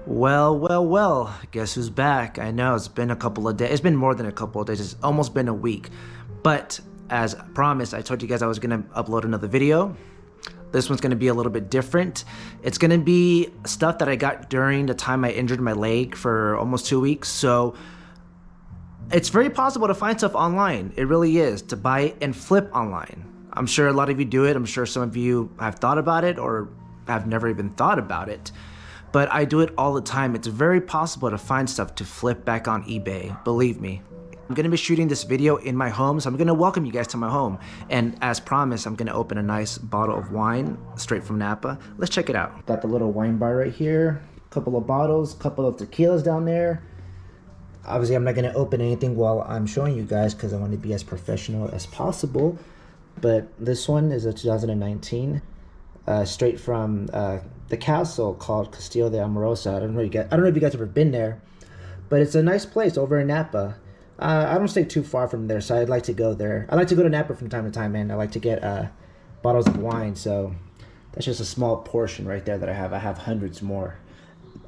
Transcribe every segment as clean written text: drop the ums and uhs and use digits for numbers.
Well, guess who's back? I know it's been a couple of days. It's been more than a couple of days. It's almost been a week. But as promised, I told you guys I was going to upload another video. This one's going to be a little bit different. It's going to be stuff that I got during the time I injured my leg for almost 2 weeks. So it's very possible to find stuff online. It really is, to buy and flip online. I'm sure a lot of you do it. I'm sure some of you have thought about it or have never even thought about it. But I do it all the time. It's very possible to find stuff to flip back on eBay, believe me. I'm gonna be shooting this video in my home, so I'm gonna welcome you guys to my home. And as promised, I'm gonna open a nice bottle of wine straight from Napa. Let's check it out. Got the little wine bar right here, a couple of bottles, a couple of tequilas down there. Obviously, I'm not gonna open anything while I'm showing you guys because I want to be as professional as possible. But this one is a 2019, straight from the castle called Castillo de Amorosa. I don't know if you guys have ever been there, but it's a nice place over in Napa. I don't stay too far from there, so I'd like to go there. I like to go to Napa from time to time, and I like to get bottles of wine. So that's just a small portion right there that I have. I have hundreds more.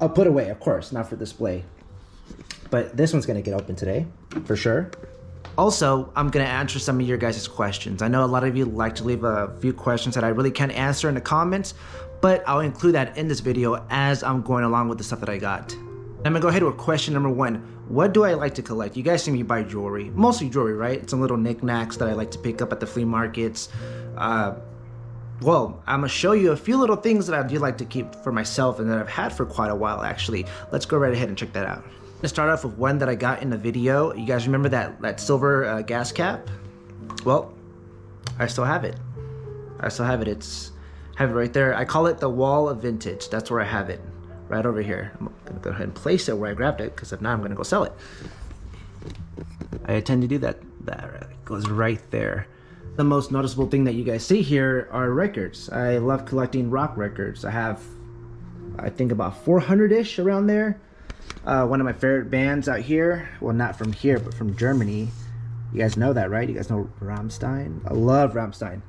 I'll put away, of course, not for display. But this one's gonna get open today, for sure. Also, I'm gonna answer some of your guys' questions. I know a lot of you like to leave a few questions that I really can't answer in the comments, but I'll include that in this video as I'm going along with the stuff that I got. I'm gonna go ahead with question number one. What do I like to collect? You guys see me buy jewelry, mostly jewelry, right? Some little knickknacks that I like to pick up at the flea markets. Well, I'm gonna show you a few little things that I do like to keep for myself and that I've had for quite a while, actually. Let's go right ahead and check that out. To start off with one that I got in the video. You guys remember that silver gas cap? Well, I still have it. Have it right there. I call it the wall of vintage. That's where I have it, right over here. I'm gonna go ahead and place it where I grabbed it, because if not, I'm gonna go sell it. I tend to do that. That goes right there. The most noticeable thing that you guys see here are records. I love collecting rock records. I have, I think, about 400-ish around there. One of my favorite bands out here, well, not from here, but from Germany. You guys know that, right? You guys know Rammstein? I love Rammstein.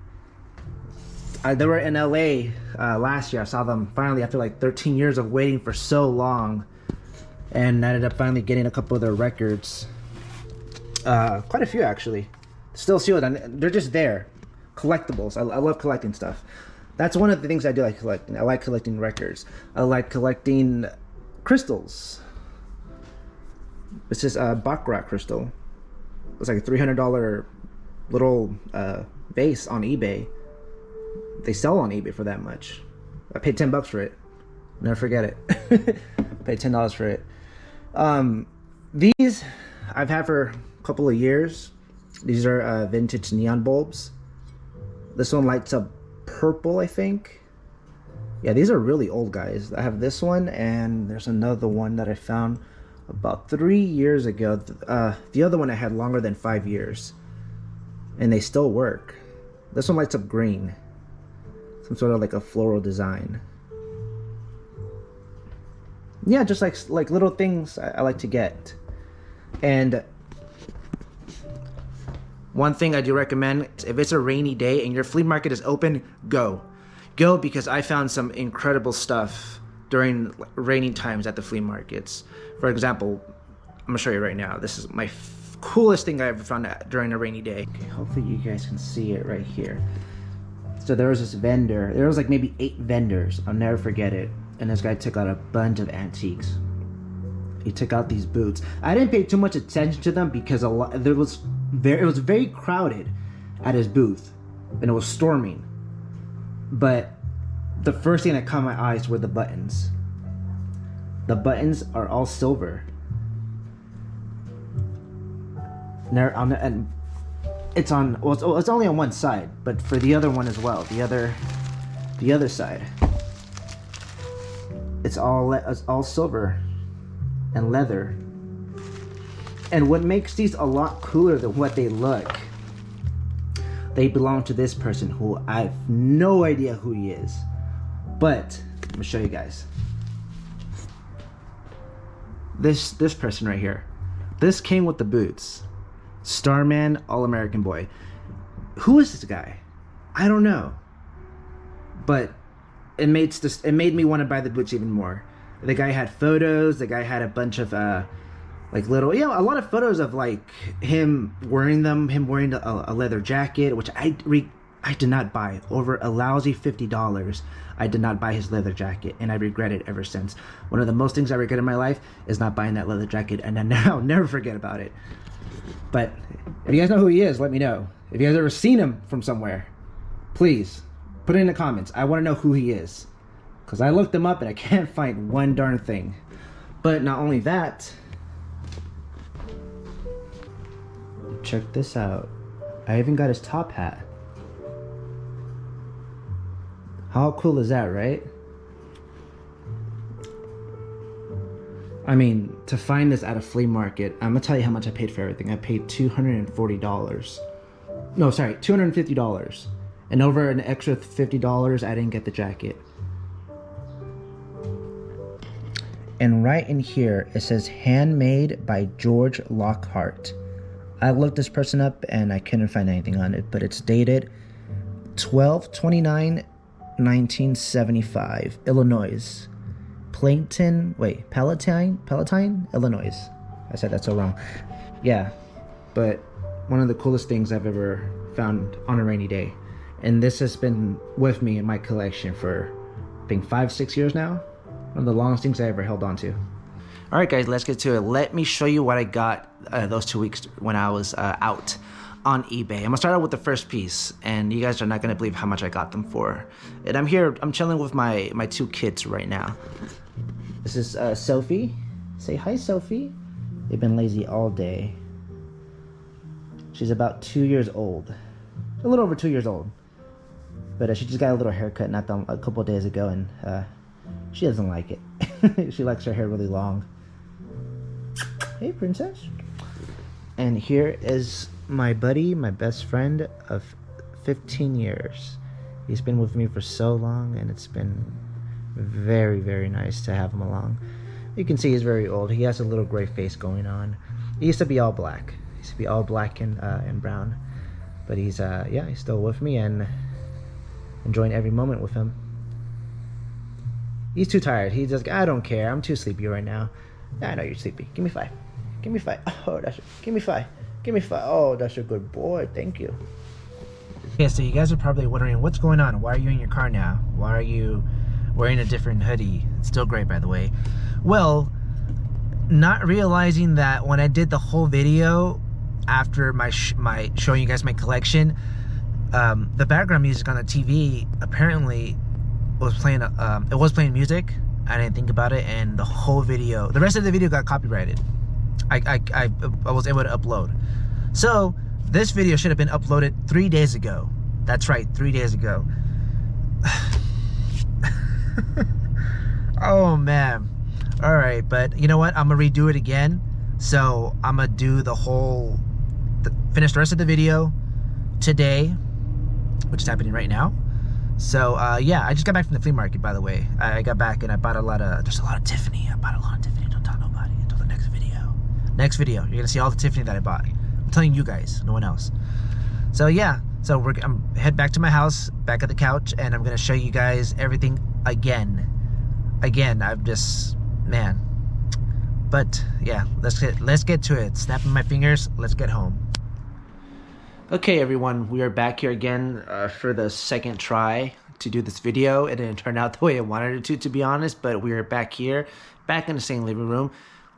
They were in LA last year. I saw them finally after like 13 years of waiting for so long. And I ended up finally getting a couple of their records. Quite a few, actually. Still sealed, and they're just there. Collectibles. I love collecting stuff. That's one of the things I do like collecting. I like collecting records. I like collecting crystals. This is a baccarat crystal. It's like a $300 little vase on eBay. They sell on eBay for that much. I paid $10 for it. Never forget it. Paid $10 for it. These I've had for a couple of years. These are vintage neon bulbs. This one lights up purple, I think. Yeah, these are really old, guys. I have this one, and there's another one that I found about 3 years ago. The other one I had longer than 5 years, and they still work. This one lights up green. Some sort of like a floral design. Yeah, just like little things I like to get. And one thing I do recommend, if it's a rainy day and your flea market is open, go, because I found some incredible stuff during rainy times at the flea markets. For example, I'm gonna show you right now. This is my coolest thing I ever found during a rainy day. Okay, hopefully you guys can see it right here. So there was this vendor. There was like maybe 8 vendors. I'll never forget it. And this guy took out a bunch of antiques. He took out these boots. I didn't pay too much attention to them because it was very crowded at his booth, and it was storming. But the first thing that caught my eyes were the buttons. The buttons are all silver. And it's on. Well, it's only on one side, but for the other one as well. The other side. It's all silver and leather. And what makes these a lot cooler than what they look, they belong to this person who I have no idea who he is. But I'm gonna show you guys. This person right here. This came with the boots. Starman, All-American Boy. Who is this guy? I don't know. But it made me want to buy the boots even more. The guy had photos. The guy had a bunch of like little, a lot of photos of like him wearing them, him wearing a leather jacket, which I did not buy. Over a lousy $50, I did not buy his leather jacket, and I regret it ever since. One of the most things I regret in my life is not buying that leather jacket, and I'll never forget about it. But if you guys know who he is, let me know. If you guys ever seen him from somewhere, please put it in the comments. I want to know who he is, because I looked him up and I can't find one darn thing. But not only that, check this out. I even got his top hat. How cool is that, right? I mean, to find this at a flea market, I'm gonna tell you how much I paid for everything. I paid $240. No, sorry, $250. And over an extra $50, I didn't get the jacket. And right in here, it says handmade by George Lockhart. I looked this person up and I couldn't find anything on it, but it's dated 12/29/1975, Illinois. Palatine, Illinois. I said that so wrong. Yeah, but one of the coolest things I've ever found on a rainy day. And this has been with me in my collection for, I think, 5-6 years now. One of the longest things I ever held on to. All right, guys, let's get to it. Let me show you what I got those 2 weeks when I was out on eBay. I'm gonna start out with the first piece, and you guys are not gonna believe how much I got them for. And I'm chilling with my 2 kids right now. This is Sophie. Say hi, Sophie. They've been lazy all day. She's about 2 years old. A little over 2 years old. But she just got a little haircut a couple of days ago, and she doesn't like it. She likes her hair really long. Hey, princess. And here is my buddy, my best friend of 15 years. He's been with me for so long, and it's been very, very nice to have him along. You can see he's very old. He has a little gray face going on. He used to be all black. He used to be all black and brown. But he's he's still with me and enjoying every moment with him. He's too tired. He's just, I don't care. I'm too sleepy right now. Yeah, I know you're sleepy. Give me 5. Give me 5. Oh, give me 5. Give me 5. Oh, that's a good boy. Thank you. Okay, so you guys are probably wondering, what's going on? Why are you in your car now? Why are you wearing a different hoodie? It's still great, by the way. Well, not realizing that when I did the whole video after my showing you guys my collection, the background music on the TV apparently was playing. It was playing music. I didn't think about it, and the whole video, the rest of the video got copyrighted. I was able to upload. So this video should have been uploaded 3 days ago. That's right, 3 days ago. Oh man. All right, but you know what? I'm gonna redo it again. So I'm gonna do finish the rest of the video today, which is happening right now. So yeah, I just got back from the flea market, by the way. I got back and I bought there's a lot of Tiffany. I bought a lot of Tiffany. Don't tell nobody until the next video. Next video, you're gonna see all the Tiffany that I bought. I'm telling you guys, no one else. So yeah, so I'm head back to my house, back at the couch, and I'm gonna show you guys everything again. I'm just, man. But yeah, let's get to it. Snapping my fingers, let's get home. Okay, everyone, we are back here again for the second try to do this video. It didn't turn out the way I wanted it to be honest, but we are back here, back in the same living room.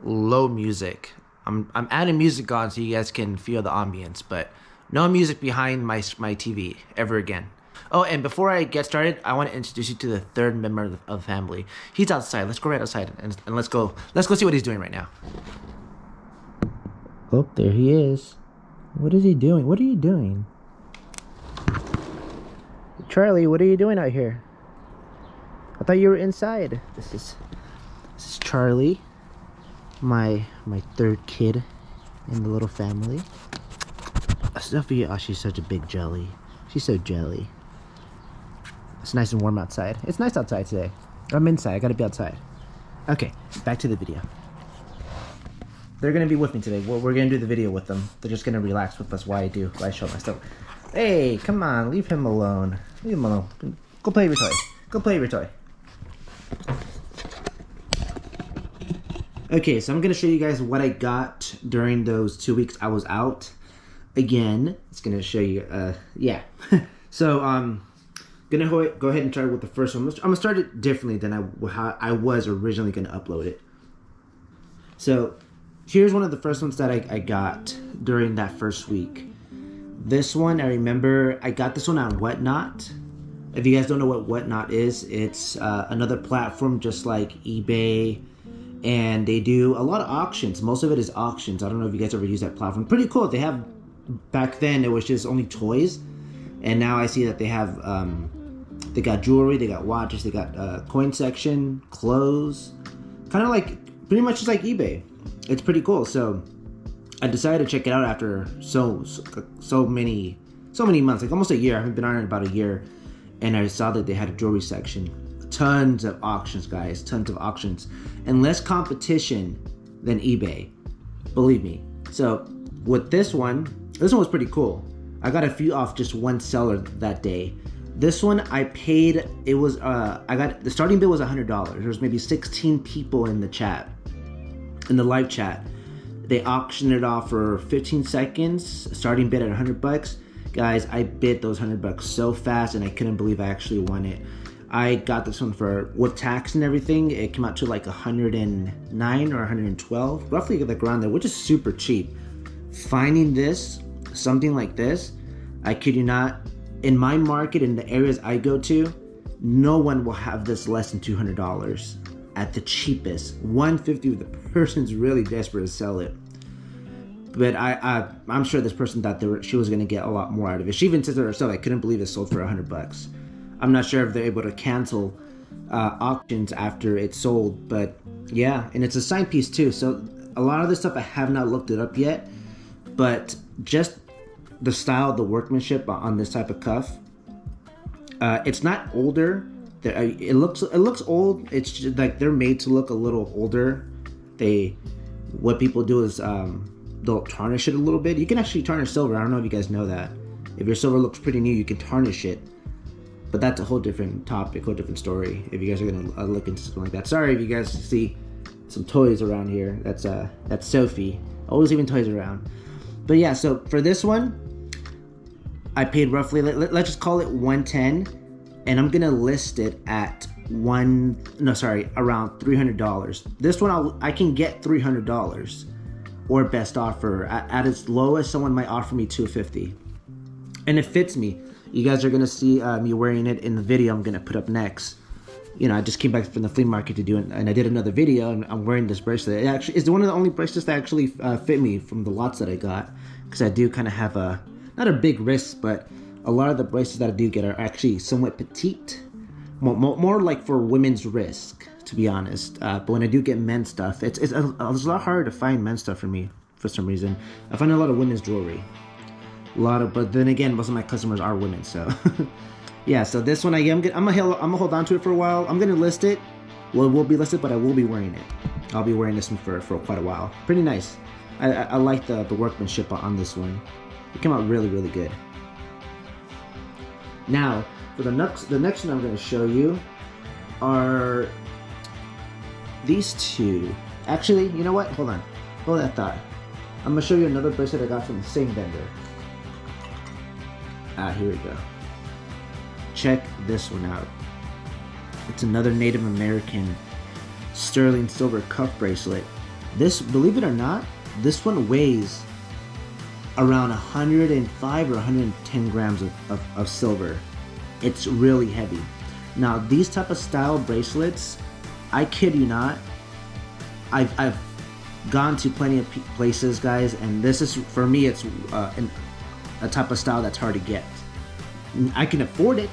Low music. I'm adding music on so you guys can feel the ambience, but no music behind my TV ever again. Oh, and before I get started, I want to introduce you to the third member of the family. He's outside. Let's go right outside and let's go see what he's doing right now. Oh, there he is. What is he doing? What are you doing? Charlie, what are you doing out here? I thought you were inside. This is Charlie, my third kid in the little family. Sophie, oh, she's such a big jelly. She's so jelly. It's nice and warm outside. It's nice outside today. I'm inside. I gotta be outside. Okay, back to the video. They're gonna be with me today. We're gonna do the video with them. They're just gonna relax with us while I show my stuff. Hey, come on, leave him alone. Leave him alone. Go play with your toy. Go play with your toy. Okay, so I'm gonna show you guys what I got during those 2 weeks I was out. Again, it's gonna show you, yeah. So, gonna go ahead and try with the first one. I'm gonna start it differently than how I was originally gonna upload it. So, here's one of the first ones that I got during that first week. This one, I remember, I got this one on Whatnot. If you guys don't know what Whatnot is, it's another platform just like eBay. And they do a lot of auctions. Most of it is auctions. I don't know if you guys ever use that platform. Pretty cool. They have, back then it was just only toys, and now I see that they have they got jewelry, they got watches, they got coin section, clothes, kind of like pretty much just like eBay. It's pretty cool. So I decided to check it out after so many months, like almost a year. I haven't been on it about a year, and I saw that they had a jewelry section. Tons of auctions, guys, tons of auctions, and less competition than eBay, believe me. So with this one was pretty cool. I got a few off just one seller that day. This one I paid, it was I got, the starting bid was $100. There was maybe 16 people in the chat, in the live chat. They auctioned it off for 15 seconds, starting bid at $100. Guys, I bid those $100 so fast, and I couldn't believe I actually won it. I got this one for, with tax and everything, it came out to like 109 or 112, roughly like around there, which is super cheap. Finding this, something like this, I kid you not, in my market, in the areas I go to, no one will have this less than $200 at the cheapest. $150 if the person's really desperate to sell it. But I'm sure this person thought she was gonna get a lot more out of it. She even said to herself, I couldn't believe it sold for $100. I'm not sure if they're able to cancel auctions after it's sold, but yeah, and it's a signed piece too. So a lot of this stuff I have not looked it up yet, but just the style, the workmanship on this type of cuff, it's not older. It looks old. It's just like they're made to look a little older. What people do is they'll tarnish it a little bit. You can actually tarnish silver. I don't know if you guys know that. If your silver looks pretty new, you can tarnish it. But that's a whole different topic, whole different story. If you guys are gonna look into something like that. Sorry if you guys see some toys around here. That's Sophie. Always leaving toys around. But yeah, so for this one, I paid roughly, let's just call it $110, and I'm gonna list it at around $300. This one I can get $300, or best offer. At its lowest, someone might offer me $250, and it fits me. You guys are gonna see me wearing it in the video I'm gonna put up next. You know, I just came back from the flea market to do it, and I did another video, and I'm wearing this bracelet. It actually is one of the only bracelets that actually fit me from the lots that I got, because I do kind of have not a big wrist, but a lot of the bracelets that I do get are actually somewhat petite, more like for women's wrist, to be honest. But when I do get men's stuff, it's a lot harder to find men's stuff for me for some reason. I find a lot of women's jewelry. But then again, most of my customers are women, so yeah. So this one, I'm gonna hold on to it for a while. I'm gonna list it. Well, it will be listed, but I will be wearing it. I'll be wearing this one for quite a while. Pretty nice. I like the workmanship on this one. It came out really, really good. Now, for the next one I'm gonna show you are these two. Actually, you know what? Hold on. Hold that thought. I'm gonna show you another bracelet I got from the same vendor. Here we go. Check this one out. It's another Native American sterling silver cuff bracelet. This, believe it or not, this one weighs around 105 or 110 grams of silver. It's really heavy. Now, these type of style bracelets, I kid you not, I've gone to plenty of places, guys, and this is, for me, it's a type of style that's hard to get. I can afford it,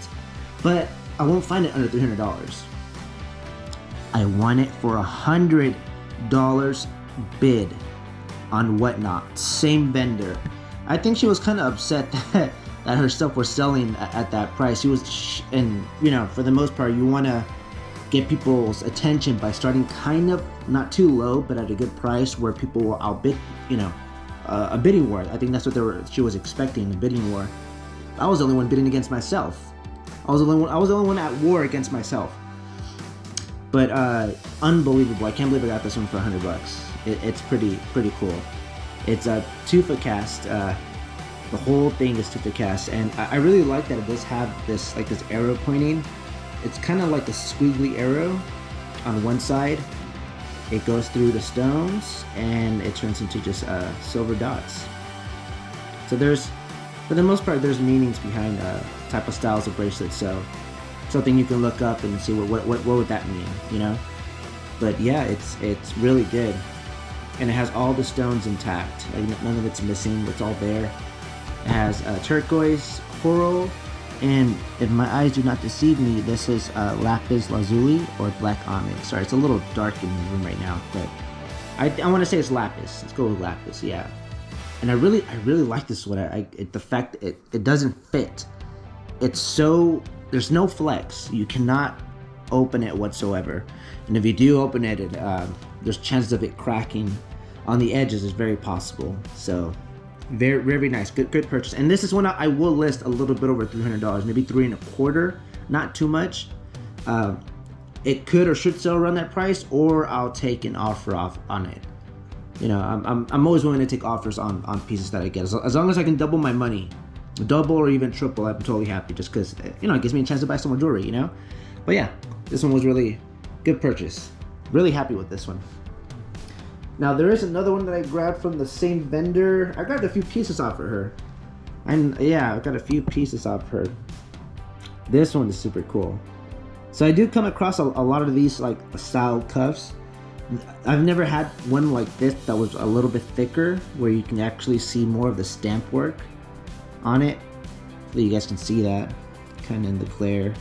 but I won't find it under $300. I won it for $100 bid on Whatnot, same vendor. I think she was kind of upset that her stuff was selling at that price. She was, and you know, for the most part, you want to get people's attention by starting kind of not too low, but at a good price where people will outbid, you know, a bidding war. I think that's what she was expecting, a bidding war. I was the only one bidding against myself. I was the only one at war against myself. But unbelievable. I can't believe I got this one for $100. It's pretty cool. It's a 2-foot cast. The whole thing is 2-foot cast, and I really like that it does have this arrow pointing. It's kind of like a squiggly arrow on one side. It goes through the stones and it turns into just silver dots. So there's, for the most part, there's meanings behind type of styles of bracelets. So something you can look up and see what would that mean, you know? But yeah, it's really good, and it has all the stones intact. Like none of it's missing. It's all there. It has turquoise, coral, and if my eyes do not deceive me, this is lapis lazuli or black onyx. Sorry, it's a little dark in the room right now, but I want to say it's lapis. Let's go with lapis, yeah. And I really like this one. The fact it doesn't fit. It's so, there's no flex. You cannot open it whatsoever. And if you do open it, there's chances of it cracking on the edges is very possible. So very nice, good purchase. And this is one I will list a little bit over $300, maybe $325, not too much. It could or should sell around that price, or I'll take an offer off on it. You know, I'm always willing to take offers on pieces that I get, as long as I can double my money, double or even triple. I'm totally happy, just because, you know, it gives me a chance to buy some more jewelry, you know. But yeah, this one was really good purchase. Really happy with this one. Now there is another one that I grabbed from the same vendor. I grabbed a few pieces off of her. And yeah, I got a few pieces off her. This one is super cool. So I do come across a lot of these like style cuffs. I've never had one like this that was a little bit thicker, where you can actually see more of the stamp work on it. So you guys can see that kind of in the glare.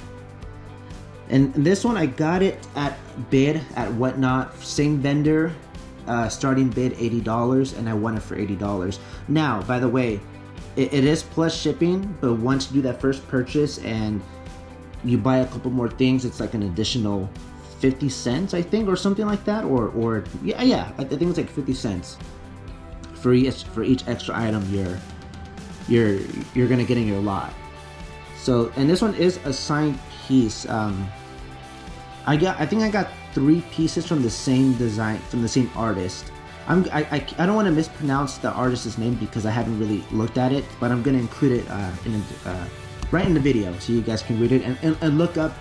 And this one I got it at bid at Whatnot, same vendor. Starting bid $80, and I won it for $80. Now, by the way, it is plus shipping, but once you do that first purchase and you buy a couple more things, it's like an additional 50 cents, I think, or something like that, or yeah, I think it's like 50 cents for each extra item you're gonna get in your lot. So, and this one is a signed piece. I think I got 3 pieces from the same design, from the same artist. I don't want to mispronounce the artist's name because I haven't really looked at it, but I'm gonna include it right in the video so you guys can read it and look up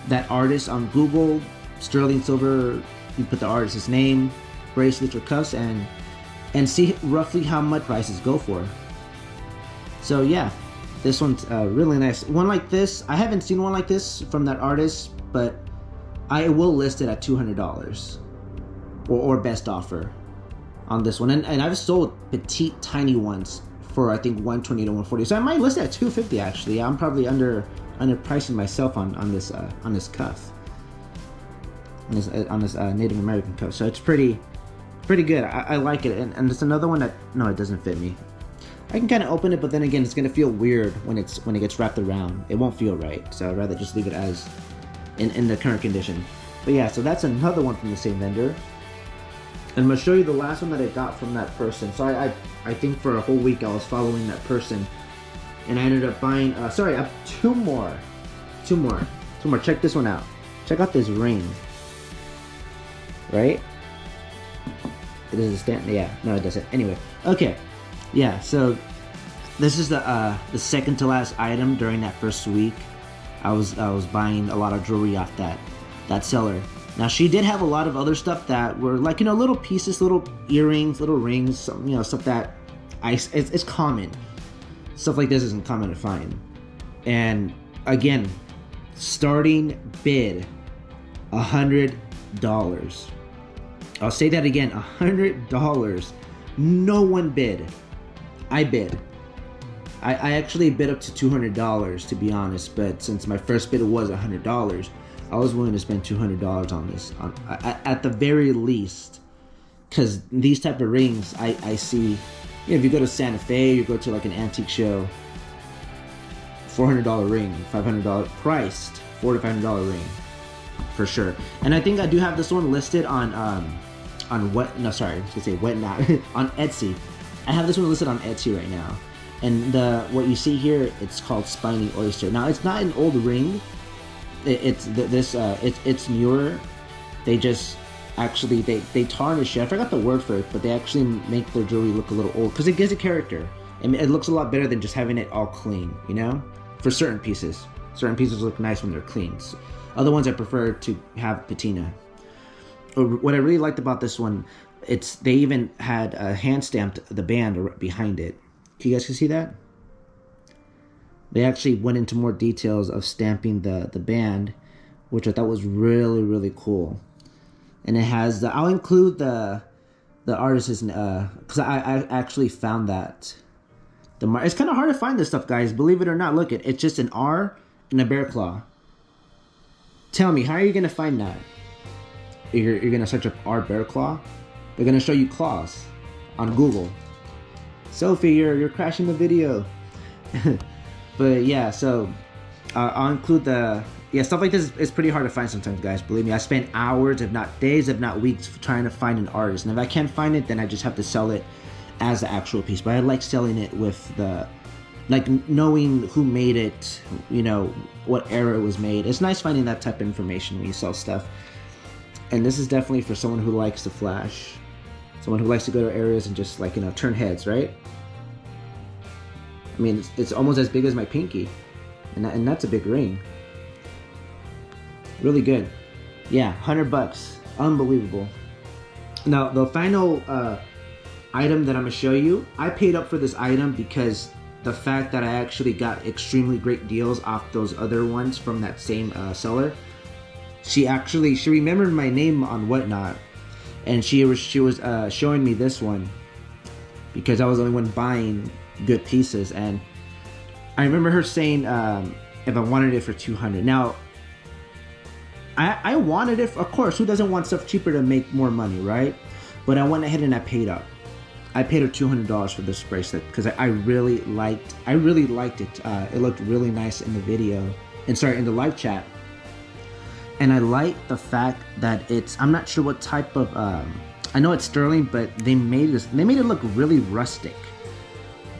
that artist on Google. Sterling silver. You put the artist's name, bracelets or cuffs, and see roughly how much prices go for. So yeah, this one's really nice. One like this, I haven't seen one like this from that artist, but I will list it at $200 or best offer on this one. And I've sold petite tiny ones for I think $120 to $140. So I might list it at $250 actually. I'm probably underpricing myself on this cuff. On this Native American cuff. So it's pretty good. I like it. And it's another one that, no, it doesn't fit me. I can kind of open it, but then again, it's gonna feel weird when it gets wrapped around. It won't feel right. So I'd rather just leave it as in the current condition. But yeah, so that's another one from the same vendor. And I'm gonna show you the last one that I got from that person. So I think for a whole week I was following that person, and I ended up buying. Sorry, I have two more. Check this one out. Check out this ring. Right? It doesn't stand. Yeah, no, it doesn't. Anyway, okay. Yeah, so this is the second to last item during that first week. I was buying a lot of jewelry off that seller. Now she did have a lot of other stuff that were like, you know, little pieces, little earrings, little rings, you know, stuff that it's common. Stuff like this isn't common to find. And again, starting bid $100. I'll say that again, $100. No one bid. I bid. I actually bid up to $200 to be honest, but since my first bid was $100, I was willing to spend $200 on this, at the very least, because these type of rings I see, you know, if you go to Santa Fe, you go to like an antique show, $400 ring, $500 priced, $400 to $500 ring, for sure. And I think I do have this one listed on Whatnot, on Etsy. I have this one listed on Etsy right now. And what you see here, it's called Spiny Oyster. Now it's not an old ring. It's newer. They just actually they tarnish it. I forgot the word for it, but they actually make their jewelry look a little old because it gives it character. And it looks a lot better than just having it all clean, you know? For certain pieces. Certain pieces look nice when they're clean. So other ones I prefer to have patina. What I really liked about this one, they even had hand stamped the band behind it. You guys can see that? They actually went into more details of stamping the band, which I thought was really, really cool. And it has I'll include the artist's, because I actually found that. It's kind of hard to find this stuff, guys. Believe it or not. Look, it's just an R and a bear claw. Tell me, how are you going to find that? You're going to search up R bear claw? They're going to show you claws on Google. Sophie, you're crashing the video. But yeah, so I'll include stuff like this is pretty hard to find sometimes, guys. Believe me, I spend hours, if not days, if not weeks, trying to find an artist. And if I can't find it, then I just have to sell it as the actual piece. But I like selling it with knowing who made it, you know, what era it was made. It's nice finding that type of information when you sell stuff. And this is definitely for someone who likes to flash. Someone who likes to go to areas and just, like, you know, turn heads, right? I mean, it's almost as big as my pinky. And that's a big ring. Really good. Yeah, $100. Unbelievable. Now, the final item that I'm going to show you, I paid up for this item because the fact that I actually got extremely great deals off those other ones from that same seller. She remembered my name on Whatnot, and she was showing me this one because I was the only one buying good pieces. And I remember her saying if I wanted it for $200. Now, I wanted it, of course. Who doesn't want stuff cheaper to make more money, right? But I went ahead and I paid up. I paid her $200 for this bracelet because I really liked it. It looked really nice in the video, in the live chat. And I like the fact that I'm not sure what type of, I know it's sterling, but they made it look really rustic,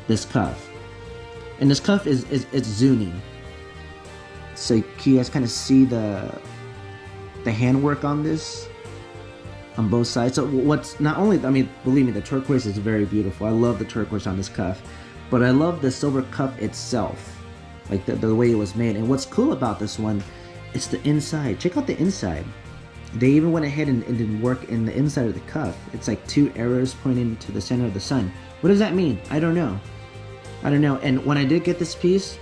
this cuff. And this cuff it's Zuni. So can you guys kind of see the handwork on this? On both sides. So what's not only, I mean, believe me, the turquoise is very beautiful. I love the turquoise on this cuff, but I love the silver cuff itself, like the way it was made. And what's cool about this one, it's the inside. Check out the inside. They even went ahead and did work in the inside of the cuff. It's like two arrows pointing to the center of the sun. What does that mean? I don't know. And when I did get this piece,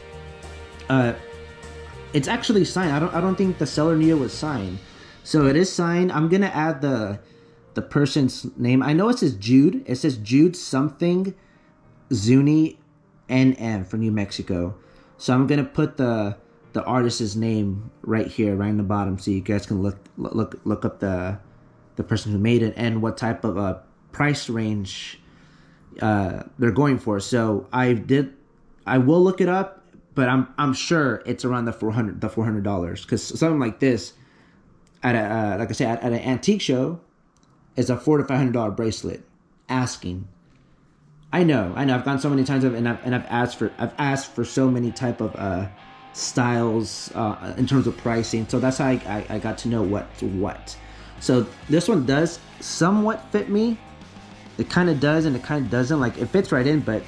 it's actually signed. I don't think the seller knew it was signed. So it is signed. I'm gonna add the person's name. I know it says Jude. It says Jude something Zuni NM for New Mexico. So I'm gonna put the artist's name right here, right in the bottom, so you guys can look up the person who made it and what type of price range they're going for. So I will look it up, but I'm sure it's around the $400 because something like this, at an antique show, is a $400 to $500 bracelet. Asking, I know. I've gone so many times and I've asked for so many type of styles in terms of pricing. So that's how I got to know what. So this one does somewhat fit me. It kind of does and it kind of doesn't. Like it fits right in, but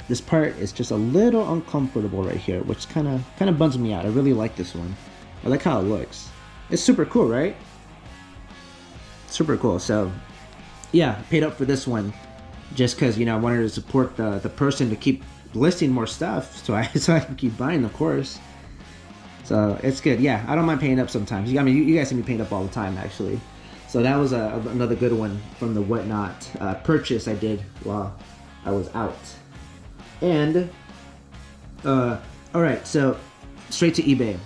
this part is just a little uncomfortable right here, which kind of bums me out. I really like this one. I like how it looks. It's super cool, right? Super cool. So, yeah, paid up for this one just because, you know, I wanted to support the person to keep listing more stuff so I can keep buying, of course. So, it's good. Yeah, I don't mind paying up sometimes. I mean, you guys see me paying up all the time, actually. So, that was another good one from the Whatnot purchase I did while I was out. And, all right, so straight to eBay.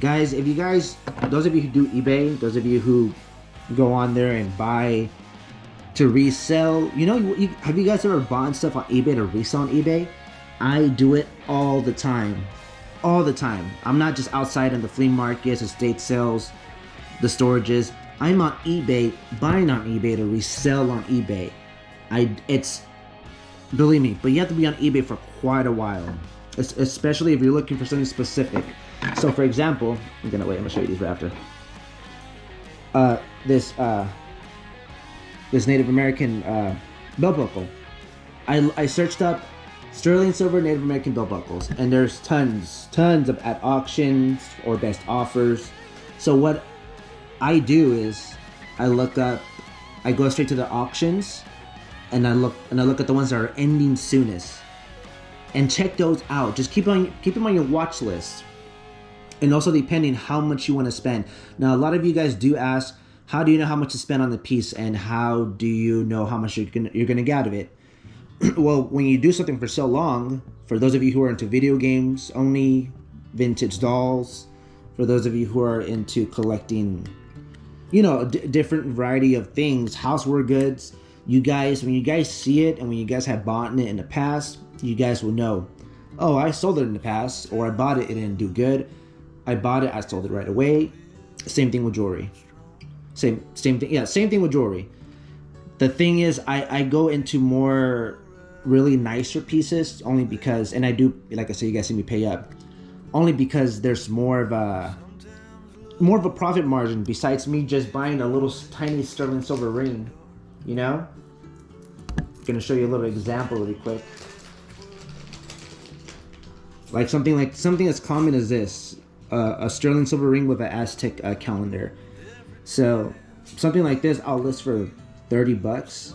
Guys, those of you who do eBay, those of you who go on there and buy to resell, you know, have you guys ever bought stuff on eBay to resell on eBay? I do it all the time. I'm not just outside in the flea markets, estate sales, the storages. I'm on eBay, buying on eBay to resell on eBay. Believe me, but you have to be on eBay for quite a while, especially if you're looking for something specific. So for example, I'm gonna show you these right after. this this Native American belt buckle. I searched up sterling silver Native American belt buckles, and there's tons of at auctions or best offers. So what I do is I go straight to the auctions, and I look at the ones that are ending soonest, and check those out. Just keep them on your watch list, and also depending how much you want to spend. Now, a lot of you guys do ask, how do you know how much to spend on the piece, and how do you know how much you're gonna get out of it? Well, when you do something for so long, for those of you who are into video games only, vintage dolls, for those of you who are into collecting, you know, different variety of things, houseware goods, you guys, when you guys see it and when you guys have bought it in the past, you guys will know, oh, I sold it in the past, or I bought it, it didn't do good. I bought it, I sold it right away. Same thing with jewelry. Same thing. Yeah, same thing with jewelry. The thing is, I go into more really nicer pieces only because, and I do, like I said, you guys see me pay up, only because there's more of a profit margin besides me just buying a little tiny sterling silver ring, you know? I'm gonna show you a little example really quick. Like something as common as this, a sterling silver ring with an Aztec calendar. So something like this, I'll list for $30.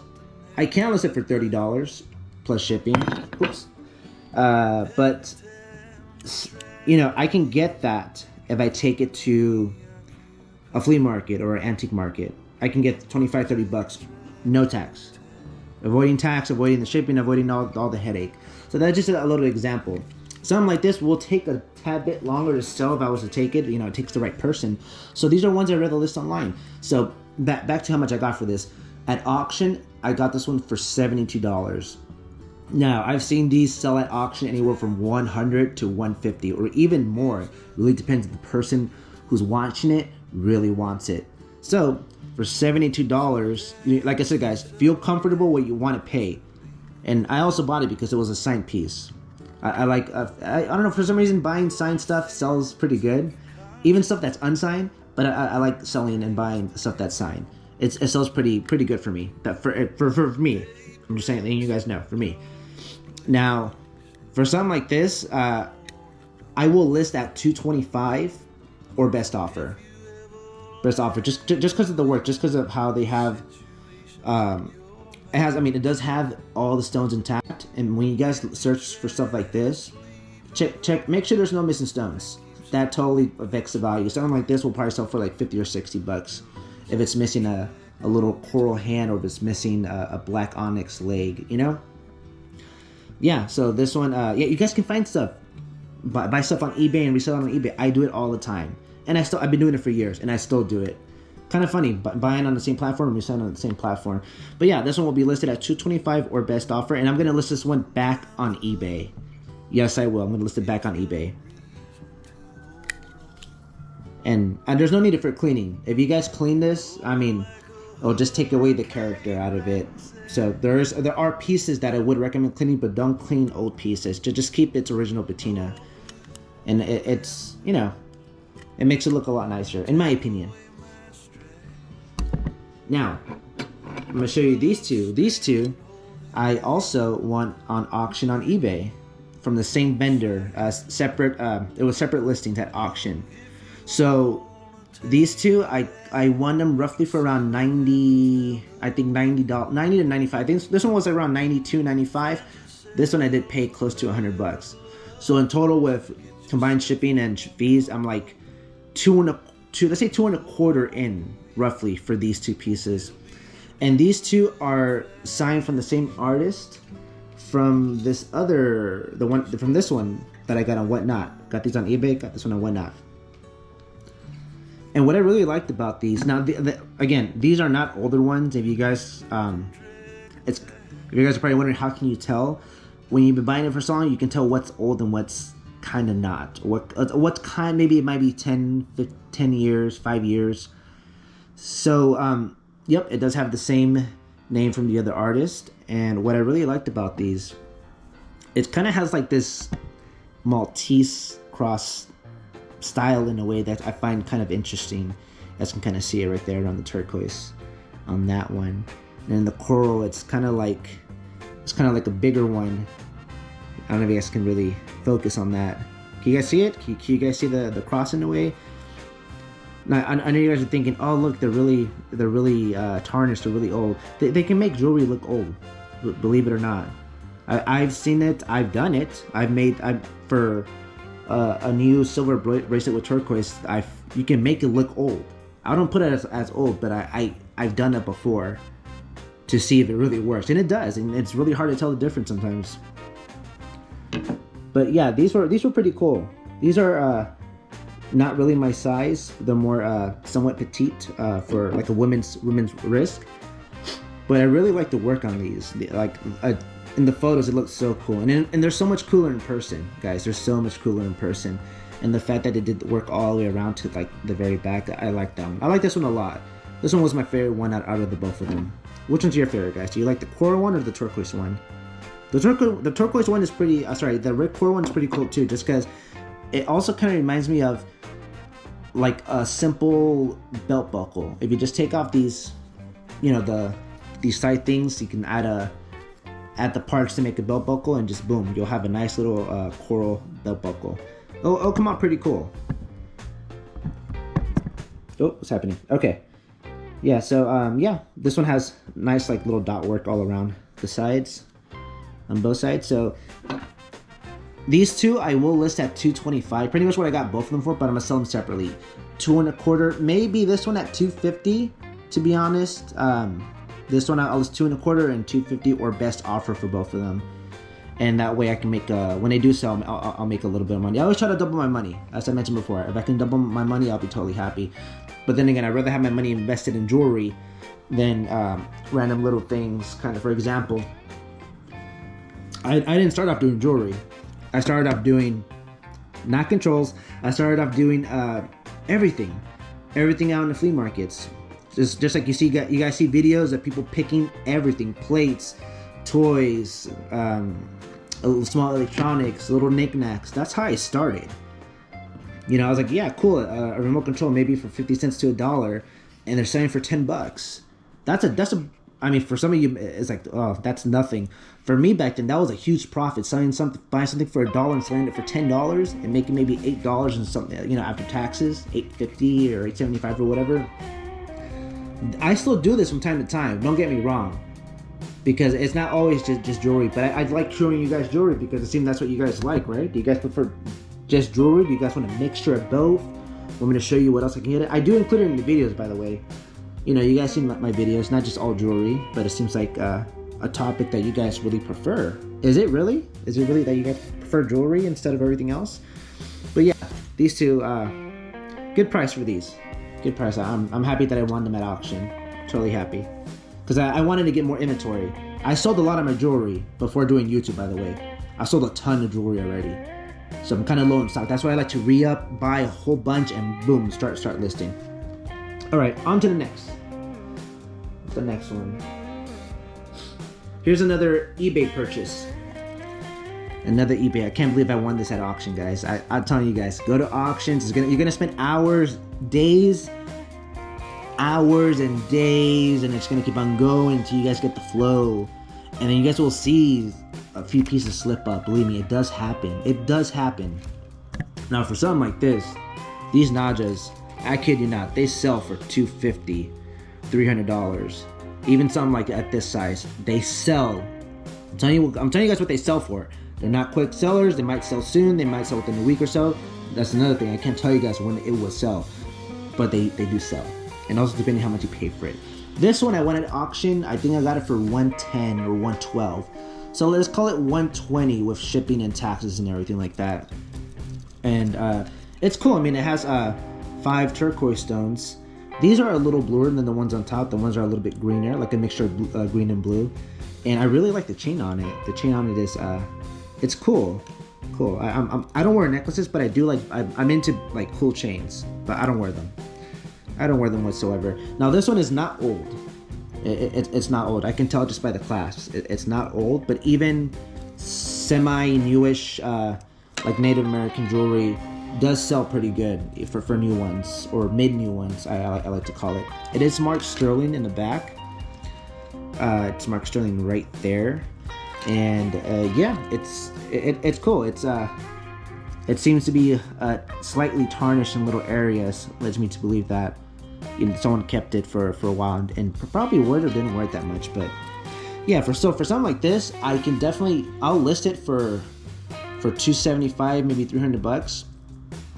I can list it for $30 plus shipping. Oops. But you know, I can get that if I take it to a flea market or an antique market. I can get $25-30, no tax. Avoiding tax, avoiding the shipping, avoiding all the headache. So that's just a little example. Something like this will take a tad bit longer to sell if I was to take it. You know, it takes the right person. So these are ones I'd rather list online. So back to how much I got for this. At auction, I got this one for $72. Now, I've seen these sell at auction anywhere from $100 to $150 or even more. It really depends if the person who's watching it really wants it. So for $72, like I said, guys, feel comfortable what you want to pay. And I also bought it because it was a signed piece. I like, I don't know, for some reason buying signed stuff sells pretty good. Even stuff that's unsigned, but I like selling and buying stuff that's signed. It sells pretty good for me. For me, I'm just saying, letting you guys know, for me. Now, for something like this, I will list at $225 or best offer. Best offer, just because of the work, just because of how they have. It does have all the stones intact, and when you guys search for stuff like this, check, make sure there's no missing stones. That totally affects the value. Something like this will probably sell for like $50 or $60 if it's missing a little coral hand, or if it's missing a black onyx leg, you know? Yeah, so this one, you guys can find stuff, buy stuff on eBay and resell it on eBay. I do it all the time, and I've been doing it for years, and I still do it. Kind of funny, but buying on the same platform and reselling on the same platform. But yeah, this one will be listed at $225 or best offer, and I'm gonna list this one back on eBay. Yes, I will. I'm gonna list it back on eBay. And there's no need for cleaning. If you guys clean this, I mean, it'll just take away the character out of it. So there are pieces that I would recommend cleaning, but don't clean old pieces. Just keep its original patina, and it's, you know, it makes it look a lot nicer, in my opinion. Now, I'm gonna show you these two. These two, I also won on auction on eBay from the same vendor. Separate. It was separate listings at auction. So these two, I won them roughly for around $90. I think $90 to $95. I think this one was around $92, $95. This one I did pay close to $100. So in total, with combined shipping and fees, I'm like let's say $2.25 in roughly for these two pieces. And these two are signed from the same artist from this one that I got on Whatnot. Got these on eBay, got this one on Whatnot. And what I really liked about these, now again, these are not older ones. If you guys, if you guys are probably wondering, how can you tell? When you've been buying it for so long, you can tell what's old and what's kind of not. What's kind, maybe it might be 10 years, 5 years. So, yep, it does have the same name from the other artist. And what I really liked about these, it kind of has like this Maltese cross style in a way that I find kind of interesting. guys can kind of see it right there on the turquoise on that one. And then the coral, it's kind of like a bigger one. I don't know if you guys can really focus on that. Can you guys see it? Can you guys see the cross in the way? Now, I know you guys are thinking, oh look, they're really tarnished, they're really old. They can make jewelry look old, believe it or not. I've seen it, I've done it. For a new silver bracelet with turquoise, you can make it look old. I don't put it as old, but I've done it before to see if it really works, and it does. And it's really hard to tell the difference sometimes. But yeah, these were pretty cool. These are not really my size. They're more somewhat petite for like a women's wrist. But I really like the work on these. In the photos, it looks so cool, and they're so much cooler in person, guys. They're so much cooler in person, and the fact that they did the work all the way around to like the very back, I like that one. I like this one a lot. This one was my favorite one out of the both of them. Which one's your favorite, guys? Do you like the coral one or the turquoise one? The turquoise one is pretty. The red coral one is pretty cool too, just because it also kind of reminds me of like a simple belt buckle. If you just take off these, these side things, you can add the parts to make a belt buckle, and just boom, you'll have a nice little coral belt buckle. It'll come out pretty cool. Oh, what's happening? Okay. Yeah, so yeah, this one has nice like little dot work all around the sides, on both sides. So these two I will list at $225, pretty much what I got both of them for, but I'm gonna sell them separately. $2.25, maybe this one at $250, to be honest. This one I'll list $2.25 and $250, or best offer for both of them. And that way I can make, when they do sell, I'll make a little bit of money. I always try to double my money, as I mentioned before. If I can double my money, I'll be totally happy. But then again, I'd rather have my money invested in jewelry than random little things. Kind of, for example, I didn't start off doing jewelry. I started off doing, not controls, I started off doing everything out in the flea markets. Just like you guys see videos of people picking everything, plates, toys, small electronics, little knickknacks. That's how I started. I was like, yeah, cool, a remote control maybe for 50 cents to $1, and they're selling for $10. That's a I mean, for some of you, it's like, oh, that's nothing. For me back then, that was a huge profit. Buying something for $1 and selling it for $10 and making maybe $8 and something, after taxes, $8.50 or $8.75 or whatever. I still do this from time to time. Don't get me wrong, because it's not always just jewelry. But I like showing you guys jewelry because it seems that's what you guys like, right? Do you guys prefer just jewelry? Do you guys want a mixture of both? Want me to show you what else I can get? I do include it in the videos, by the way. You guys see my videos, not just all jewelry, but it seems like a topic that you guys really prefer. Is it really? Is it really that you guys prefer jewelry instead of everything else? But yeah, these two, good price for these. Good price. I'm happy that I won them at auction. Totally happy. Because I wanted to get more inventory. I sold a lot of my jewelry before doing YouTube, by the way. I sold a ton of jewelry already. So I'm kind of low in stock. That's why I like to re-up, buy a whole bunch, and boom, start listing. Alright, on to the next. The next one. Here's another eBay purchase. Another eBay. I can't believe I won this at auction, guys. I'm telling you guys, go to auctions. You're gonna spend hours and days, and it's gonna keep on going until you guys get the flow, and then you guys will see a few pieces slip up. Believe me, it does happen. It does happen. Now, for something like this, these Najas, I kid you not, they sell for $250, $300. Even something like at this size, they sell. I'm telling you guys what they sell for. They're not quick sellers. They might sell soon. They might sell within a week or so. That's another thing. I can't tell you guys when it will sell, but they do sell. And also depending how much you pay for it. This one I went at auction. I think I got it for $110 or $112. So let's call it $120 with shipping and taxes and everything like that. And it's cool. I mean, it has 5 turquoise stones. These are a little bluer than the ones on top. The ones are a little bit greener, like a mixture of green and blue. And I really like the chain on it. The chain on it is, it's cool. Cool. I don't wear necklaces, but I do like, I'm into like cool chains, but I don't wear them. I don't wear them whatsoever. Now this one is not old. It's not old. I can tell just by the clasps. It's not old, but even semi-newish, like Native American jewelry, does sell pretty good for new ones, or mid new ones, I like to call it. It is marked sterling in the back. It's marked sterling right there, and yeah, it's cool. It seems to be slightly tarnished in little areas. Leads me to believe that someone kept it for a while and probably wore it or didn't wear it that much. But yeah, for something like this, I'll list it for $275, maybe $300.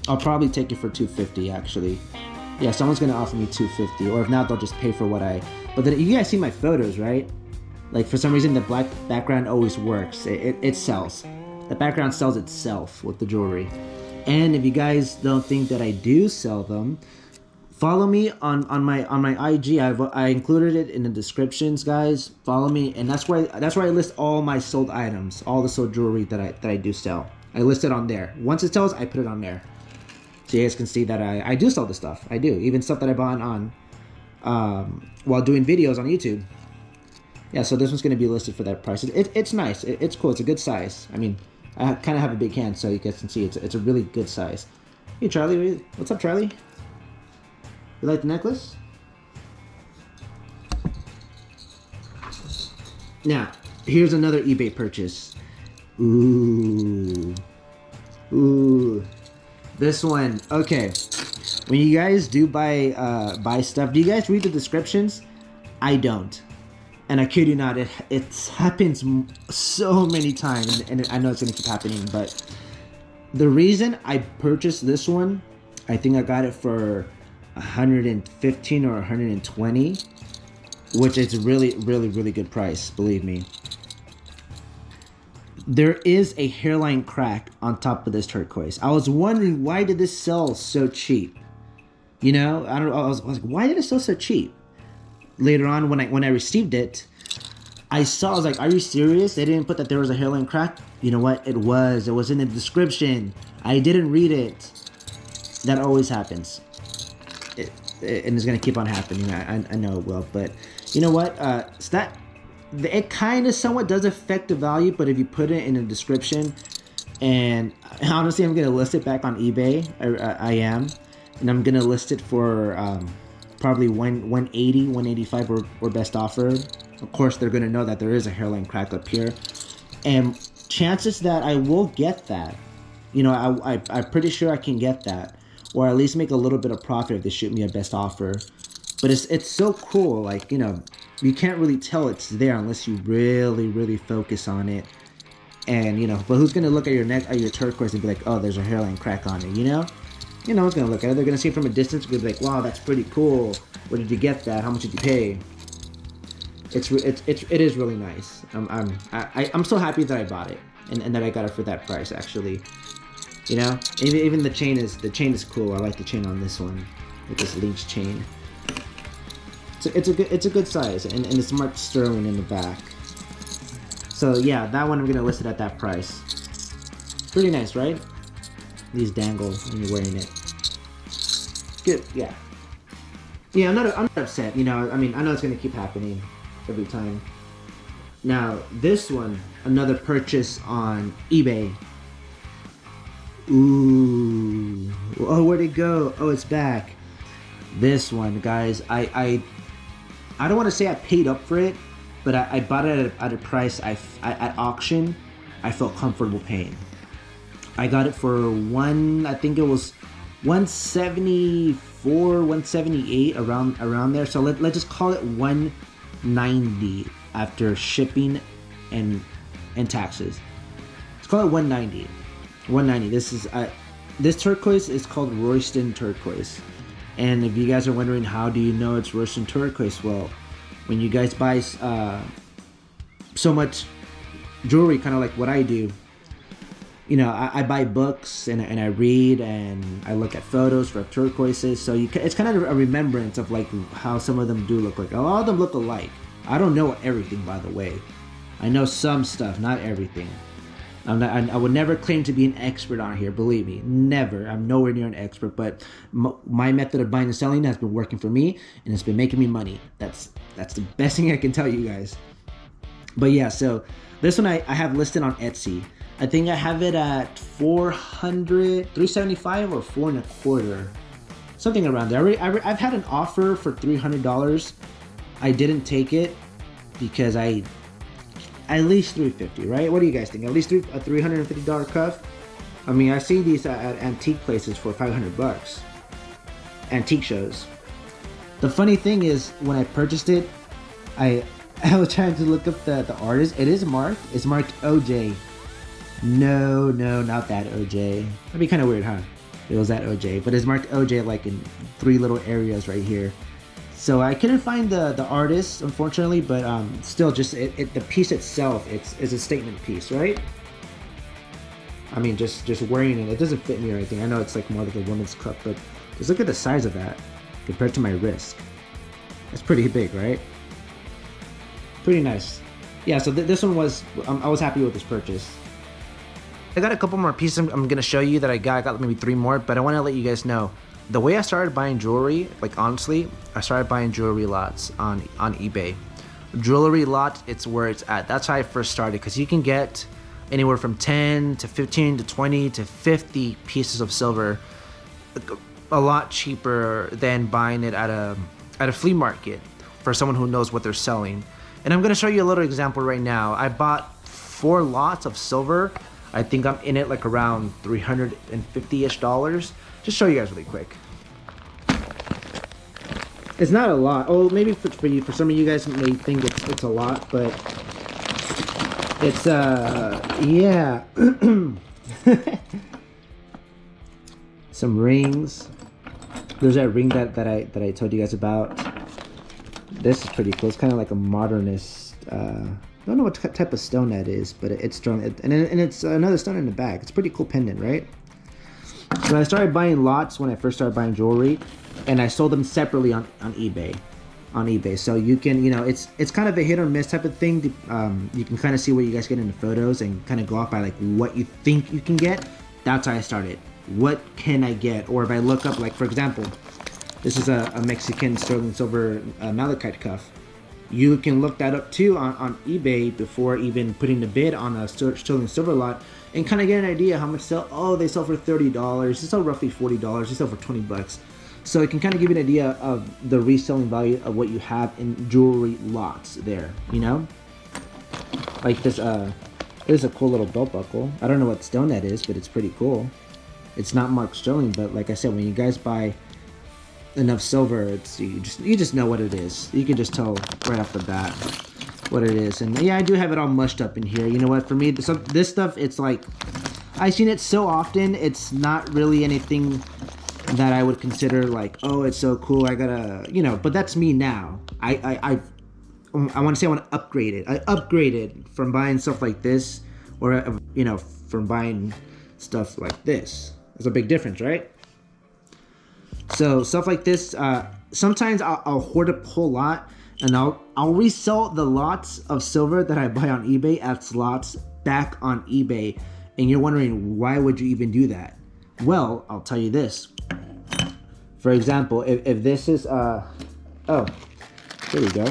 I'll probably take it for $250 actually. Yeah, someone's gonna offer me $250, or if not, they'll just pay for what I. But then you guys see my photos, right? Like for some reason, the black background always works. It sells. The background sells itself with the jewelry. And if you guys don't think that I do sell them, follow me on my IG. I included it in the descriptions, guys. Follow me, and that's where I list all my sold items, all the sold jewelry that I do sell. I list it on there. Once it sells, I put it on there, so you guys can see that I do sell this stuff. I do, even stuff that I bought on while doing videos on YouTube. Yeah, so this one's gonna be listed for that price. It's nice. It's cool. It's a good size. I mean, I kind of have a big hand, so you guys can see it's a really good size. Hey, Charlie. What's up, Charlie? You like the necklace? Now, here's another eBay purchase. Ooh. This one. Okay. When you guys do buy stuff, do you guys read the descriptions? I don't. And I kid you not, it happens so many times, and I know it's gonna keep happening, but the reason I purchased this one, I think I got it for $115 or $120, which is really good price, believe me. There is a hairline crack on top of this turquoise. I was wondering, why did this sell so cheap? You know, I was like, why did it sell so cheap? Later on, when I received it, I was like, are you serious? They didn't put that there was a hairline crack? You know what? It was in the description. I didn't read it. That always happens. And it's gonna keep on happening. I know it will, but you know what? It kind of somewhat does affect the value, but if you put it in the description, and honestly, I'm gonna list it back on eBay. I am, and I'm gonna list it for probably 180, 185 or best offer. Of course, they're gonna know that there is a hairline crack up here, and chances that I will get that. You know, I'm pretty sure I can get that, or at least make a little bit of profit if they shoot me a best offer. But it's so cool, like, you know, you can't really tell it's there unless you really focus on it. And you know, but who's gonna look at your turquoise and be like, oh, there's a hairline crack on it, you know? You know who's gonna look at it? They're gonna see it from a distance and be like, wow, that's pretty cool. Where did you get that? How much did you pay? It is really nice. I'm so happy that I bought it and that I got it for that price, actually. You know, even the chain is cool. I like the chain on this one with this leech chain. It's a good size, and it's marked sterling in the back. So yeah, that one I'm gonna list it at that price. Pretty nice, right? These dangle when you're wearing it. Good, yeah. Yeah, I'm not upset. You know, I mean, I know it's gonna keep happening every time. Now this one, another purchase on eBay. Ooh, oh, where'd it go? Oh, it's back. This one, guys, I don't want to say I paid up for it, but I bought it at a price at auction I felt comfortable paying. I got it for I think it was 174, 178 around there. So let's just call it 190 after shipping and taxes. Let's call it 190. 190. This turquoise is called Royston turquoise. And if you guys are wondering, how do you know it's Royston turquoise? Well, when you guys buy so much jewelry, kind of like what I do, you know, I buy books and I read and I look at photos for turquoises. So it's kind of a remembrance of like how some of them do look like. A lot of them look alike. I don't know everything, by the way. I know some stuff, not everything. I would never claim to be an expert on here, believe me, never. I'm nowhere near an expert, but my method of buying and selling has been working for me, and it's been making me money. That's the best thing I can tell you guys. But yeah, so this one I have listed on Etsy. I think I have it at 375 or 4.25, something around there. I've had an offer for $300. I didn't take it because at least $350, right? What do you guys think? At least a $350 cuff? I mean, I see these at antique places for 500 bucks. Antique shows. The funny thing is, when I purchased it, I was trying to look up the artist. It is marked. It's marked OJ. No, not that OJ. That'd be kind of weird, huh? It was that OJ, but it's marked OJ like in 3 little areas right here. So I couldn't find the artist, unfortunately, but still, just the piece itself, it's a statement piece, right? I mean, just wearing it doesn't fit me or anything. I know it's like more like a woman's cup, but just look at the size of that compared to my wrist. That's pretty big, right? Pretty nice. Yeah, so this one was, I was happy with this purchase. I got a couple more pieces I'm gonna show you that I got maybe 3 more, but I want to let you guys know the way I started buying jewelry. Like, honestly, I started buying jewelry lots on eBay. Jewelry lot, it's where it's at. That's how I first started, because you can get anywhere from 10 to 15 to 20 to 50 pieces of silver a lot cheaper than buying it at a flea market for someone who knows what they're selling. And I'm gonna show you a little example right now. I bought 4 lots of silver. I think I'm in it like around $350-ish. Just show you guys really quick. It's not a lot. Oh, maybe for you, for some of you guys may think it's a lot, but it's yeah. Some rings. There's that ring that I told you guys about. This is pretty cool. It's kind of like a modernist. I don't know what type of stone that is, but it's strong, and it's another stone in the back. It's a pretty cool pendant, right? So I started buying lots when I first started buying jewelry, and I sold them separately on eBay. So you can, it's kind of a hit or miss type of thing. You can kind of see what you guys get in the photos and kind of go off by like what you think you can get. That's how I started. What can I get? Or if I look up, like for example, this is a Mexican sterling silver malachite cuff. You can look that up too on eBay before even putting the bid on a sterling silver lot, and kind of get an idea how much sell. Oh, they sell for $30. They sell roughly $40. They sell for 20 bucks. So it can kind of give you an idea of the reselling value of what you have in jewelry lots there, Like this, here's a cool little belt buckle. I don't know what stone that is, but it's pretty cool. It's not marked sterling, but like I said, when you guys buy enough silver, you just know what it is. You can just tell right off the bat what it is. And yeah, I do have it all mushed up in here. You know what? For me, this stuff, it's like, I've seen it so often. It's not really anything that I would consider like, oh, it's so cool, I gotta, but that's me now. I want to say I want to upgrade it. I upgraded from buying stuff like this, or from buying stuff like this. There's a big difference, right? So stuff like this, sometimes I'll hoard a whole lot, and I'll resell the lots of silver that I buy on eBay as lots back on eBay. And you're wondering, why would you even do that? Well, I'll tell you this. For example, if this is, oh, there we go.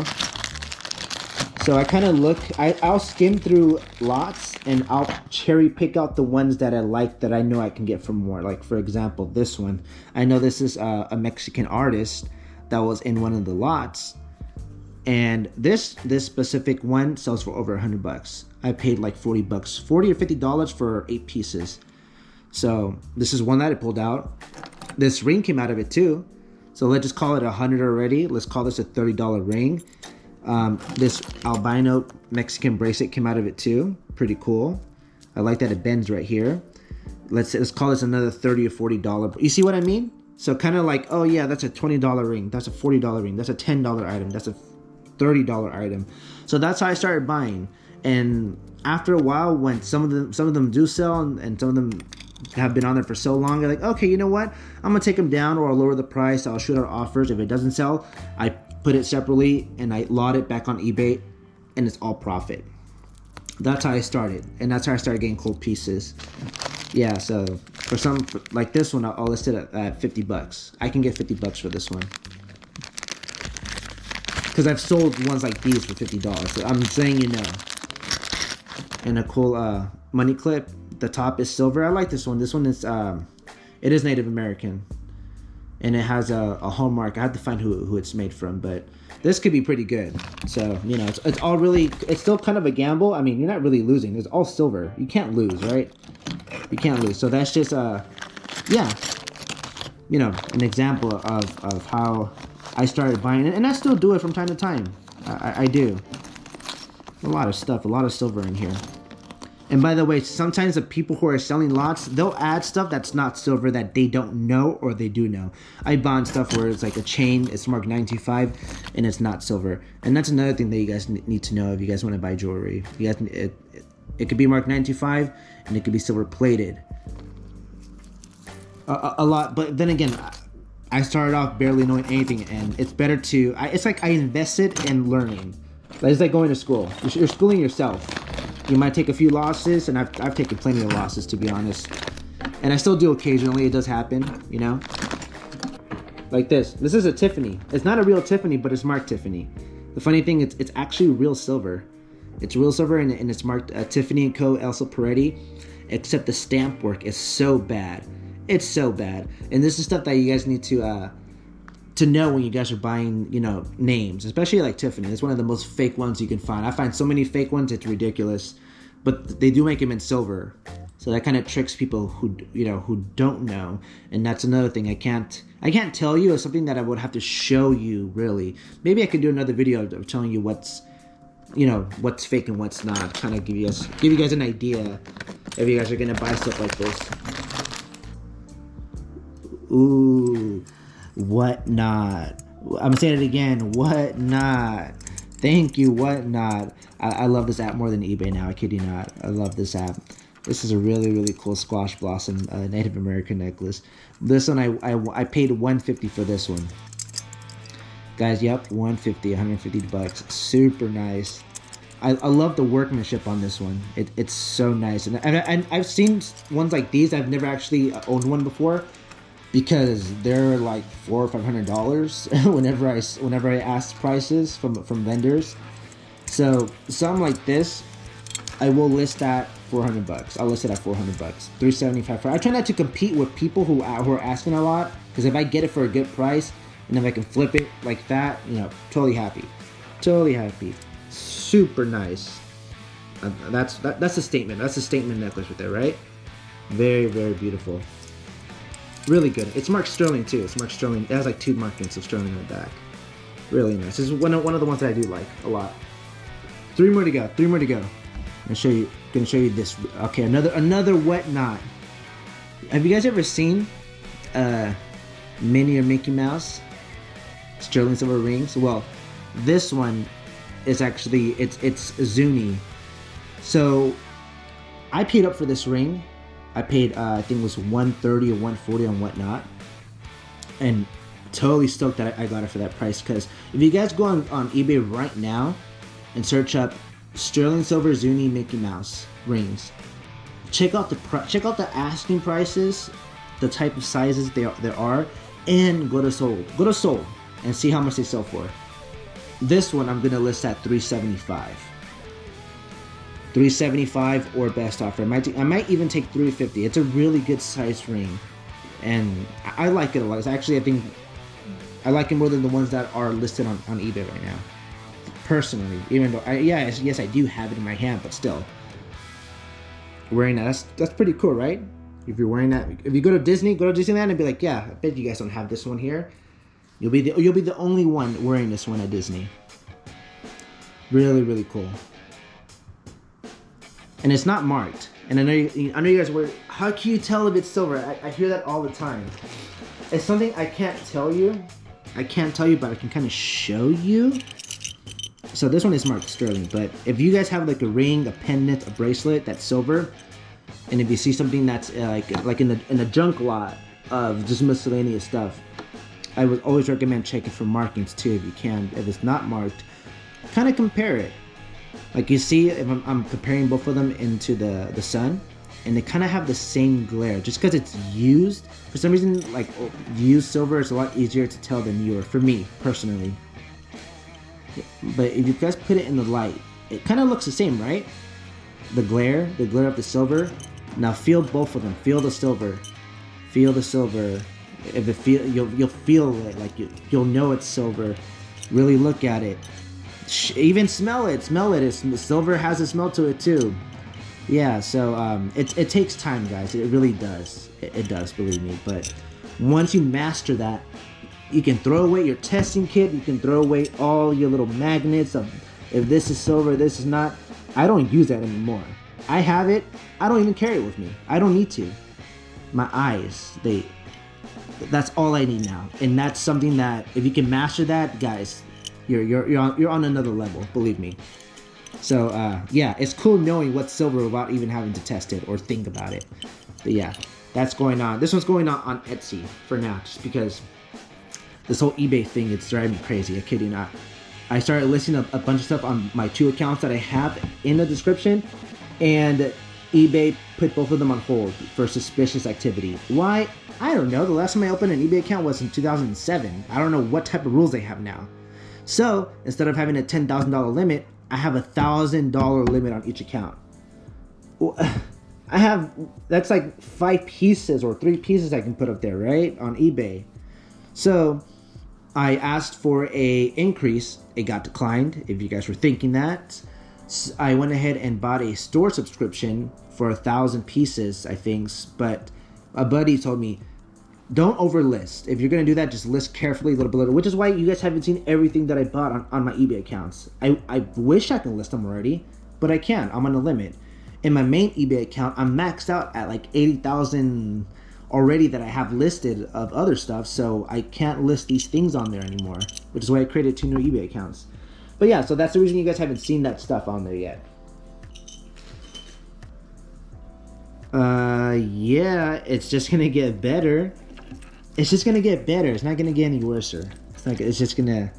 So I kind of look, I'll skim through lots, and I'll cherry pick out the ones that I like, that I know I can get for more. Like for example, this one. I know this is a Mexican artist that was in one of the lots, and this specific one sells for over 100 bucks. I paid like 40 bucks, $40 or $50 for 8 pieces. So this is one that I pulled out. This ring came out of it too. So let's just call it 100 already. Let's call this a $30 ring. This albino Mexican bracelet came out of it too. Pretty cool. I like that it bends right here. Let's call this another $30 or $40. You see what I mean? So kind of like, oh yeah, that's a $20 ring. That's a $40 ring. That's a $10 item. That's a $30 item. So that's how I started buying. And after a while, when some of them do sell, and some of them have been on there for so long, they're like, okay, you know what? I'm gonna take them down, or I'll lower the price. I'll shoot out offers. If it doesn't sell, I put it separately and I lot it back on eBay, and it's all profit. That's how I started, and that's how I started getting cool pieces. Yeah, so for some like this one, I'll list it at 50 bucks. I can get 50 bucks for this one, because I've sold ones like these for $50. So I'm saying, and a cool money clip. The top is silver. I like this one. This one is it is Native American, and it has a hallmark. I have to find who it's made from, but this could be pretty good. So, you know, it's all really, it's still kind of a gamble. I mean, you're not really losing. It's all silver. You can't lose, right? You can't lose. So that's just yeah, you know, an example of how I started buying it, and I still do it from time to time. I do. A lot of stuff, a lot of silver in here. And by the way, sometimes the people who are selling lots, they'll add stuff that's not silver that they don't know or they do know. I bought stuff where it's like a chain, it's marked 925, and it's not silver. And that's another thing that you guys need to know if you guys want to buy jewelry. You guys, it could be marked 925, and it could be silver plated. A lot, but then again, I started off barely knowing anything, and it's better to, it's like I invested in learning. It's like going to school. You're schooling yourself. You might take a few losses, and I've taken plenty of losses, to be honest. And I still do occasionally. It does happen, you know? Like this. This is a Tiffany. It's not a real Tiffany, but it's marked Tiffany. The funny thing, it's actually real silver. It's real silver, and it's marked Tiffany & Co. Elsa Peretti, except the stamp work is so bad. It's so bad. And this is stuff that you guys need to know when you guys are buying, you know, names, especially like Tiffany. It's one of the most fake ones you can find. I find so many fake ones, it's ridiculous. But they do make them in silver, so that kind of tricks people who, you know, who don't know. And that's another thing I can't tell you. It's something that I would have to show you, really. Maybe I could do another video of telling you what's, you know, what's fake and what's not. Kind of give you guys an idea if you guys are gonna buy stuff like this. Ooh. Whatnot. I'm saying it again. Whatnot. Thank you, Whatnot. I love this app more than eBay now. I kid you not. I love this app. This is a really, really cool squash blossom Native American necklace. This one, I paid $150 for this one. Guys, yep, $150 bucks. Super nice. I love the workmanship on this one. It's so nice. And I've seen ones like these. I've never actually owned one before, because they're like $400 or $500 whenever I ask prices from vendors. So something like this, I will list at $400. I'll list it at $400. $375 for. I try not to compete with people who are asking a lot, because if I get it for a good price and if I can flip it like that, you know, totally happy, totally happy. Super nice. That's a statement. That's a statement necklace right there, right? Very, very beautiful. Really good. It's marked sterling too. It's marked sterling. It has like 2 markings of sterling on the back. Really nice. This is one of the ones that I do like a lot. 3 more to go. 3 more to go. Gonna show you this. Okay, another Whatnot. Have you guys ever seen Minnie or Mickey Mouse sterling silver rings? Well, this one is actually it's Zuni. So I paid up for this ring. I paid, I think it was $130 or $140 on Whatnot, and totally stoked that I got it for that price. Because if you guys go on eBay right now and search up sterling silver Zuni Mickey Mouse rings, check out the asking prices, the type of sizes there are, and go to sold and see how much they sell for. This one I'm gonna list at $375. $375 or best offer. I might even take $350. It's a really good size ring, and I like it a lot. It's actually, I think I like it more than the ones that are listed on eBay right now. Personally, even though yes, I do have it in my hand, but still, wearing that, that's pretty cool, right? If you're wearing that, if you go to Disneyland and be like, yeah, I bet you guys don't have this one here. You'll be the only one wearing this one at Disney. Really, really cool. And it's not marked. And I know you guys were, how can you tell if it's silver? I hear that all the time. It's something I can't tell you. But I can kind of show you. So this one is marked sterling, but if you guys have like a ring, a pendant, a bracelet that's silver, and if you see something that's like in the junk lot of just miscellaneous stuff, I would always recommend checking for markings too if you can. If it's not marked, kind of compare it. Like you see, if I'm comparing both of them into the sun, and they kind of have the same glare. Just because it's used, for some reason, like used silver is a lot easier to tell than newer, for me personally. But if you guys put it in the light, it kind of looks the same, right? the glare of the silver. Now feel both of them. Feel the silver. Feel the silver. If it feel, you'll feel it. Like you'll know it's silver. Really look at it. Even smell it. Smell it. Silver has a smell to it too. Yeah. So it takes time, guys. It really does. It does. Believe me. But once you master that, you can throw away your testing kit. You can throw away all your little magnets of if this is silver, this is not. I don't use that anymore. I have it. I don't even carry it with me. I don't need to. My eyes, that's all I need now. And that's something that if you can master that, guys, you're on another level, believe me. So yeah, it's cool knowing what's silver without even having to test it or think about it. But yeah, that's going on. This one's going on Etsy for now, just because this whole eBay thing, it's driving me crazy. I kid you not. I started listing a bunch of stuff on my 2 accounts that I have in the description, and eBay put both of them on hold for suspicious activity. Why? I don't know. The last time I opened an eBay account was in 2007. I don't know what type of rules they have now. So instead of having a $10,000 limit, I have a $1,000 limit on each account. That's like 5 pieces or 3 pieces I can put up there, right? On eBay. So I asked for a increase. It got declined, if you guys were thinking that. So I went ahead and bought a store subscription for 1,000 pieces, I think. But a buddy told me, don't overlist. If you're going to do that, just list carefully, little by little. Which is why you guys haven't seen everything that I bought on my eBay accounts. I wish I can list them already, but I can't. I'm on a limit. In my main eBay account, I'm maxed out at like 80,000 already that I have listed of other stuff, so I can't list these things on there anymore, which is why I created 2 new eBay accounts. But yeah, so that's the reason you guys haven't seen that stuff on there yet. Yeah, it's just gonna get better. It's just gonna get better. It's not gonna get any worse. It's just gonna.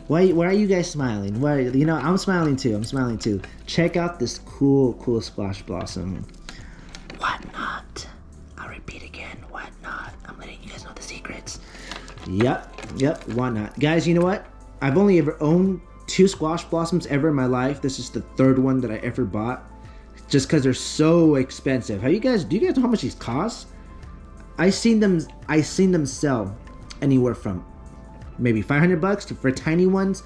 Why are you guys smiling? Why? You know, I'm smiling too. I'm smiling too. Check out this cool squash blossom. Whatnot. I'll repeat again. Whatnot. I'm letting you guys know the secrets. Yep. Whatnot. Guys, you know what? I've only ever owned 2 squash blossoms ever in my life. This is the 3rd one that I ever bought. Just because they're so expensive. Do you guys know how much these cost? I seen them sell anywhere from maybe $500 for tiny ones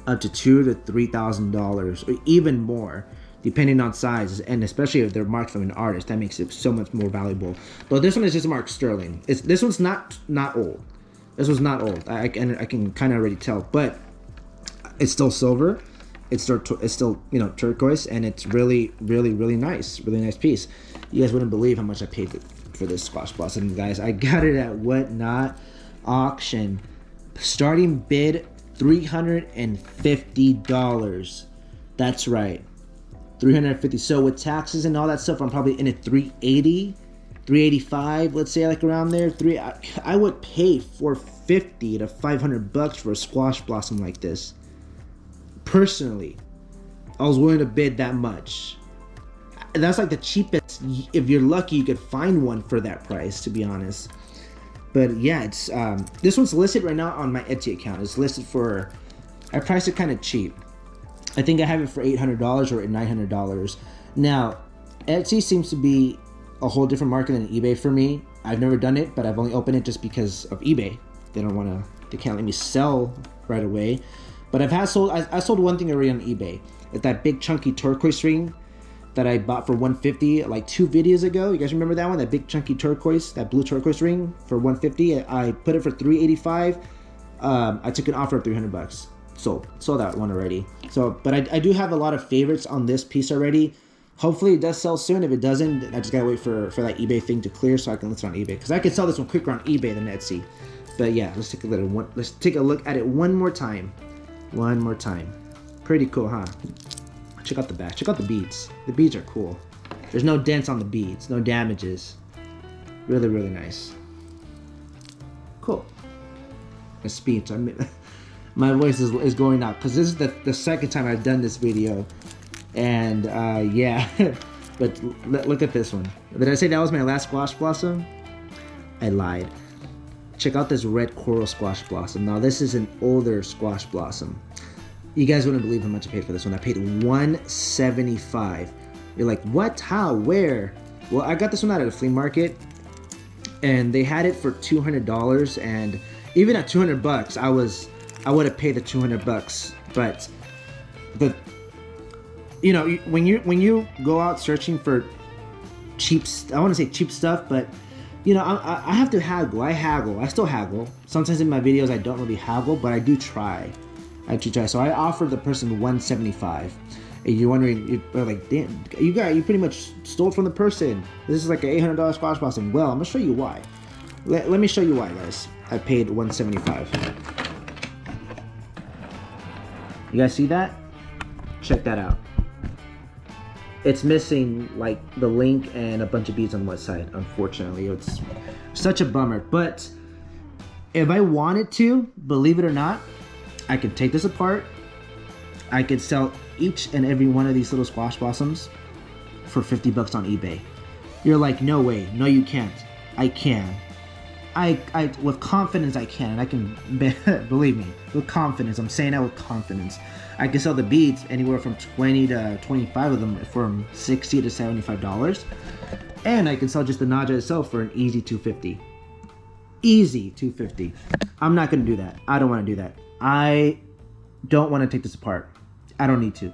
up to $2,000 to $3,000 or even more, depending on size, and especially if they're marked from an artist. That makes it so much more valuable. But this one is just marked sterling. This one's not old. This one's not old. I can kind of already tell, but it's still silver. It's still turquoise, and it's really nice. Really nice piece. You guys wouldn't believe how much I paid for this squash blossom, guys. I got it at Whatnot auction. Starting bid $350. That's right, $350. So with taxes and all that stuff, I'm probably in at $380, $385. Let's say like around there. I would pay $450 to $500 for a squash blossom like this. Personally, I was willing to bid that much. That's like the cheapest. If you're lucky, you could find one for that price, to be honest. But yeah, it's this one's listed right now on my Etsy account. It's listed for, I priced it kind of cheap. I think I have it for $800 or $900. Now, Etsy seems to be a whole different market than eBay for me. I've never done it, but I've only opened it just because of eBay. They can't let me sell right away. But I sold one thing already on eBay. It's that big chunky turquoise ring that I bought for $150 like 2 videos ago. You guys remember that one? That big chunky turquoise, that blue turquoise ring for $150. I put it for $385. I took an offer of $300. Sold that one already. So, but I do have a lot of favorites on this piece already. Hopefully it does sell soon. If it doesn't, I just gotta wait for that eBay thing to clear so I can list it on eBay. Because I can sell this one quicker on eBay than Etsy. But yeah, let's take a look at it one more time. Pretty cool, huh? Check out the back. Check out the beads. The beads are cool. There's no dents on the beads. No damages. Really nice. Cool. A speech. My voice is going out because this is the 2nd time I've done this video. And yeah. But look at this one. Did I say that was my last squash blossom? I lied. Check out this red coral squash blossom. Now this is an older squash blossom. You guys wouldn't believe how much I paid for this one. I paid $175 You're like, what? How? Where? Well, I got this one out of the flea market, and they had it for $200, and even at 200 bucks, I would have paid the 200 bucks. But when you go out searching for cheap, I want to say cheap stuff, but I have to haggle. I still haggle. Sometimes in my videos I don't really haggle, but I do try. So I offered the person $175. And you're wondering, you're like, damn, you pretty much stole from the person. This is like an $800 squash blossom. Well, I'm gonna show you why. Let me show you why, guys. I paid $175. You guys see that? Check that out. It's missing like the link and a bunch of beads on the side. Unfortunately, it's such a bummer. But if I wanted to, believe it or not, I could take this apart. I could sell each and every one of these little squash blossoms for 50 bucks on eBay. You're like, no way, no you can't. I can. I with confidence I can, and I can, believe me, with confidence. I'm saying that with confidence. I can sell the beads anywhere from 20 to 25 of them from $60 to $75. And I can sell just the Naja itself for an easy $250. Easy $250. I'm not gonna do that. I don't wanna do that. I don't wanna take this apart. I don't need to.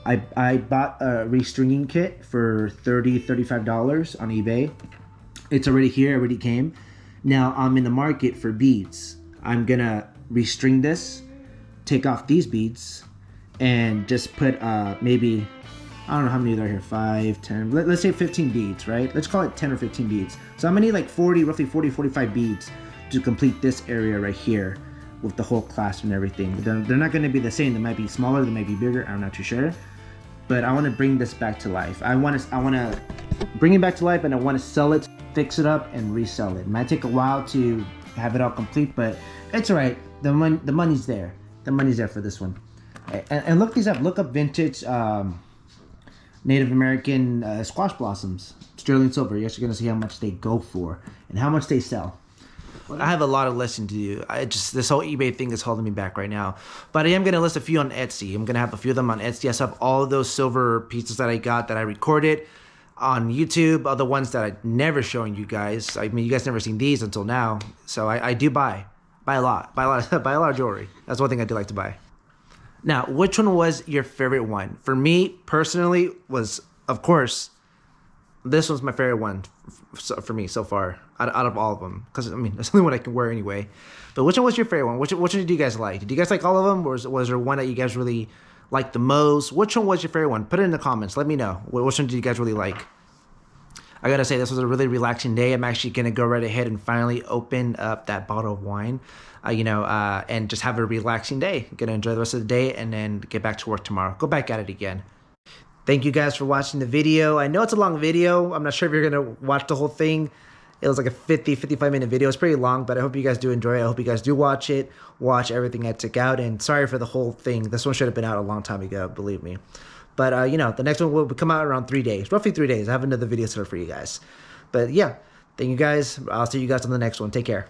I bought a restringing kit for $30, $35 on eBay. It's already here, already came. Now I'm in the market for beads. I'm gonna restring this, take off these beads, and just put maybe, I don't know how many there are here, 5, 10, let's say 15 beads, right? Let's call it 10 or 15 beads. So I'm gonna need like roughly 40, 45 beads to complete this area right here with the whole clasp and everything. They're not gonna be the same. They might be smaller, they might be bigger, I'm not too sure. But I wanna bring this back to life. I wanna bring it back to life, and I wanna sell it, fix it up, and resell it. It might take a while to have it all complete, but it's all right. The money's there. The money's there for this one. And look these up. Look up vintage Native American squash blossoms, sterling silver. You're actually gonna see how much they go for and how much they sell. I have a lot of listing to do. This whole eBay thing is holding me back right now. But I am going to list a few on Etsy. I'm going to have a few of them on Etsy. I still have all of those silver pieces that I got that I recorded on YouTube. Other ones that I never showing you guys. I mean, you guys never seen these until now. So I do buy a lot. Buy a lot of jewelry. That's one thing I do like to buy. Now, which one was your favorite one? For me, personally, was, of course, this was my favorite one for me so far out of all of them, because I mean that's the only one I can wear anyway. But which one was your favorite one? Which one did you guys like? Did you guys like all of them, or was there one that you guys really liked the most? Which one was your favorite one? Put it in the comments. Let me know. Which one did you guys really like? I gotta say, this was a really relaxing day. I'm actually gonna go right ahead and finally open up that bottle of wine, and just have a relaxing day. Gonna enjoy the rest of the day and then get back to work tomorrow. Go back at it again. Thank you guys for watching the video. I know it's a long video. I'm not sure if you're gonna watch the whole thing. It was like a 55 minute video. It's pretty long, but I hope you guys do enjoy it. I hope you guys do watch it, watch everything I took out, and sorry for the whole thing. This one should have been out a long time ago, believe me. But, the next one will come out around 3 days, roughly 3 days. I have another video set up for you guys. But yeah, thank you guys. I'll see you guys on the next one. Take care.